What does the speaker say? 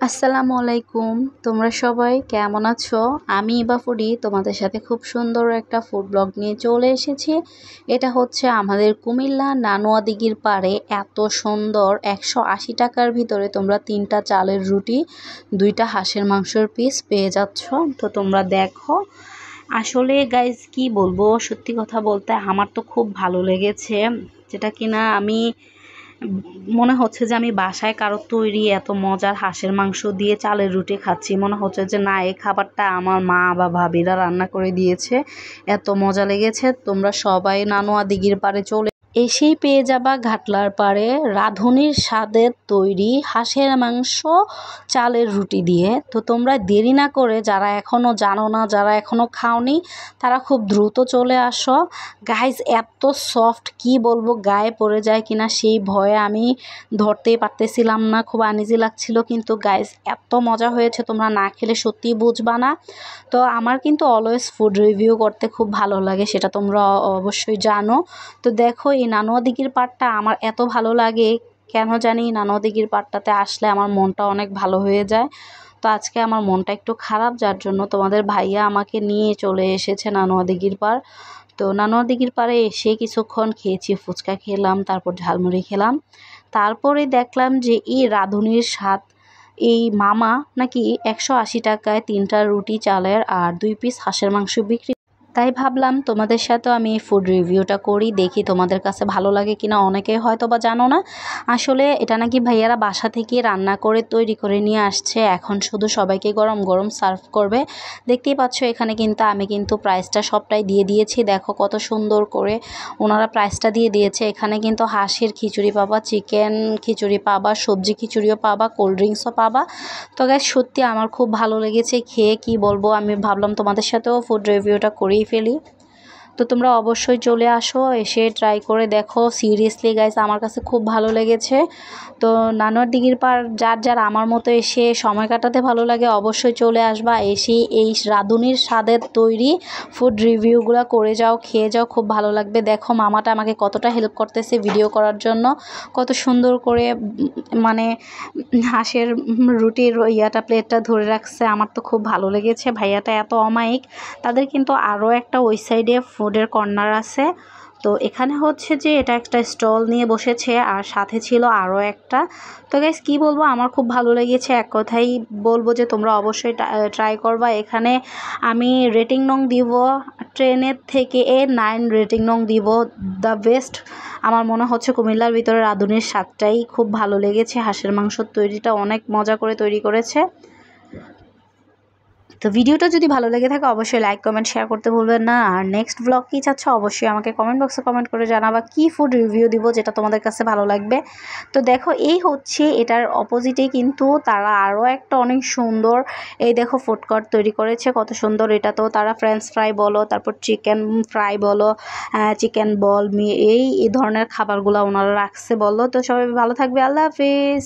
আসসালামু আলাইকুম। তোমরা সবাই কেমন আছো? আমি ইবা ফুডি তোমাদের সাথে খুব সুন্দর একটা ফুড ব্লগ নিয়ে চলে এসেছি। এটা হচ্ছে আমাদের কুমিল্লা নানুয়া দিঘির পাড়ে এত সুন্দর 180 টাকার ভিতরে তোমরা 3টা চালের রুটি, 2টা হাঁসের মাংসের পিস পেয়ে যাচ্ছ। তো তোমরা দেখো, আসলে গাইজ কি বলবো, সত্যি কথা বলতে আমার তো খুব ভালো লেগেছে। যেটা কিনা আমি মনে হচ্ছে যে আমি বাসায় কারো তৈরি এত মজার হাঁসের মাংস দিয়ে চালের রুটি খাচ্ছি। মনে হচ্ছে যে না, এই খাবারটা আমার মা বা ভাবিরা রান্না করে দিয়েছে। এত মজা লেগেছে। তোমরা সবাই নানুয়া দিঘির পাড়ে চলে এসেই পেয়ে যাবা ঘাটলার পাড়ে রাঁধুনির স্বাদের তৈরি হাঁসের মাংস চালের রুটি দিয়ে। তো তোমরা দেরি না করে, যারা এখনও জানো না, যারা এখনও খাওনি, তারা খুব দ্রুত চলে আসো। গাইজ এত সফট, কি বলবো, গায়ে পড়ে যায় কিনা সেই ভয়ে আমি ধরতেই পারতেছিলাম না, খুব আনইজি লাগছিল। কিন্তু গাইজ এত মজা হয়েছে, তোমরা না খেলে সত্যিই বুঝবা না। তো আমার কিন্তু অলওয়েজ ফুড রিভিউ করতে খুব ভালো লাগে, সেটা তোমরা অবশ্যই জানো। তো দেখো, এই নানুয়া দিঘির পাড়টা আমার এত ভালো লাগে, কেন জানি নানুয়া দিঘির পাড়টাতে আসলে আমার মনটা অনেক ভালো হয়ে যায়। তো আজকে আমার মনটা একটু খারাপ, যার জন্য তোমাদের ভাইয়া আমাকে নিয়ে চলে এসেছে নানুয়া দিঘির পাড়। তো নানুয়া দিঘির পাড়ে এসে কিছুক্ষণ খেয়েছি, ফুচকা খেলাম, তারপর ঝালমুড়ি খেলাম। তারপরে দেখলাম যে এই রাঁধুনির স্বাদ, এই মামা নাকি 180 টাকায় 3টা রুটি চালের আর 2 পিস হাঁসের মাংস বিক্রি। তাই ভাবলাম তোমাদের সাথেও আমি এই ফুড রিভিউটা করি, দেখি তোমাদের কাছে ভালো লাগে কিনা। অনেকে হয়তো বা জানো না, আসলে এটা নাকি ভাইয়ারা বাসা থেকে রান্না করে তৈরি করে নিয়ে আসছে, এখন শুধু সবাইকে গরম গরম সার্ভ করবে। দেখতেই পাচ্ছ এখানে কিন্তু আমি কিন্তু প্রাইসটা সবটাই দিয়ে দিয়েছি। দেখো কত সুন্দর করে ওনারা প্রাইসটা দিয়ে দিয়েছে। এখানে কিন্তু হাঁসের খিচুড়ি পাবা, চিকেন খিচুড়ি পাবা, সবজি খিচুড়িও পাবা, কোল্ড ড্রিঙ্কসও পাবা। তো গাইস সত্যি আমার খুব ভালো লেগেছে খেয়ে, কি বলবো। আমি ভাবলাম তোমাদের সাথেও ফুড রিভিউটা করেই ফেলি। তো তোমরা অবশ্যই চলে আসো, এসে ট্রাই করে দেখো। সিরিয়াসলি গাইস আমার কাছে খুব ভালো লেগেছে। তো নানুয়ার দিঘির পাড় যার যার আমার মতো এসে সময় কাটাতে ভালো লাগে, অবশ্যই চলে আসবা। এসে এই রাঁধুনির স্বাদের তৈরি ফুড রিভিউগুলো করে যাও, খেয়ে যাও, খুব ভালো লাগবে। দেখো মামাটা আমাকে কতটা হেল্প করতেছে ভিডিও করার জন্য, কত সুন্দর করে মানে হাঁসের রুটির প্লেটটা ধরে রাখছে। আমার তো খুব ভালো লেগেছে, ভাইয়াটা এত অমায়িক। তাদের কিন্তু আরও একটা ওই সাইডে ফুডের কর্নার আছে। তো এখানে হচ্ছে যে এটা একটা স্টল নিয়ে বসেছে, আর সাথে ছিল আরও একটা। তো গাইস কী বলবো, আমার খুব ভালো লেগেছে। এক কথাই বলবো যে তোমরা অবশ্যই ট্রাই করবা। এখানে আমি রেটিং নং দিব 10-এর থেকে 9 রেটিং নং দিব। দ্য বেস্ট আমার মনে হচ্ছে কুমিল্লার ভিতরে রাঁধুনির স্বাদটাই খুব ভালো লেগেছে। হাঁসের মাংসর তৈরিটা অনেক মজা করে তৈরি করেছে। তো ভিডিওটা যদি ভালো লেগে থাকে অবশ্যই লাইক কমেন্ট শেয়ার করতে ভুলবেন না। আর নেক্সট ব্লগ কী চাচ্ছ অবশ্যই আমাকে কমেন্ট বক্সে কমেন্ট করে জানাবা, কী ফুড রিভিউ দিব যেটা তোমাদের কাছে ভালো লাগবে। তো দেখো এই হচ্ছে এটার অপোজিটেই কিন্তু তারা আরও একটা অনেক সুন্দর, এই দেখো ফুড কোর্ট তৈরি করেছে, কত সুন্দর। এটা তো তারা ফ্রেঞ্চ ফ্রাই বলো, তারপর চিকেন ফ্রাই বলো, চিকেন বল এই ধরনের খাবারগুলো ওনারা রাখছে বলো। তো সবাই ভালো থাকবে, আল্লাহ হাফিজ।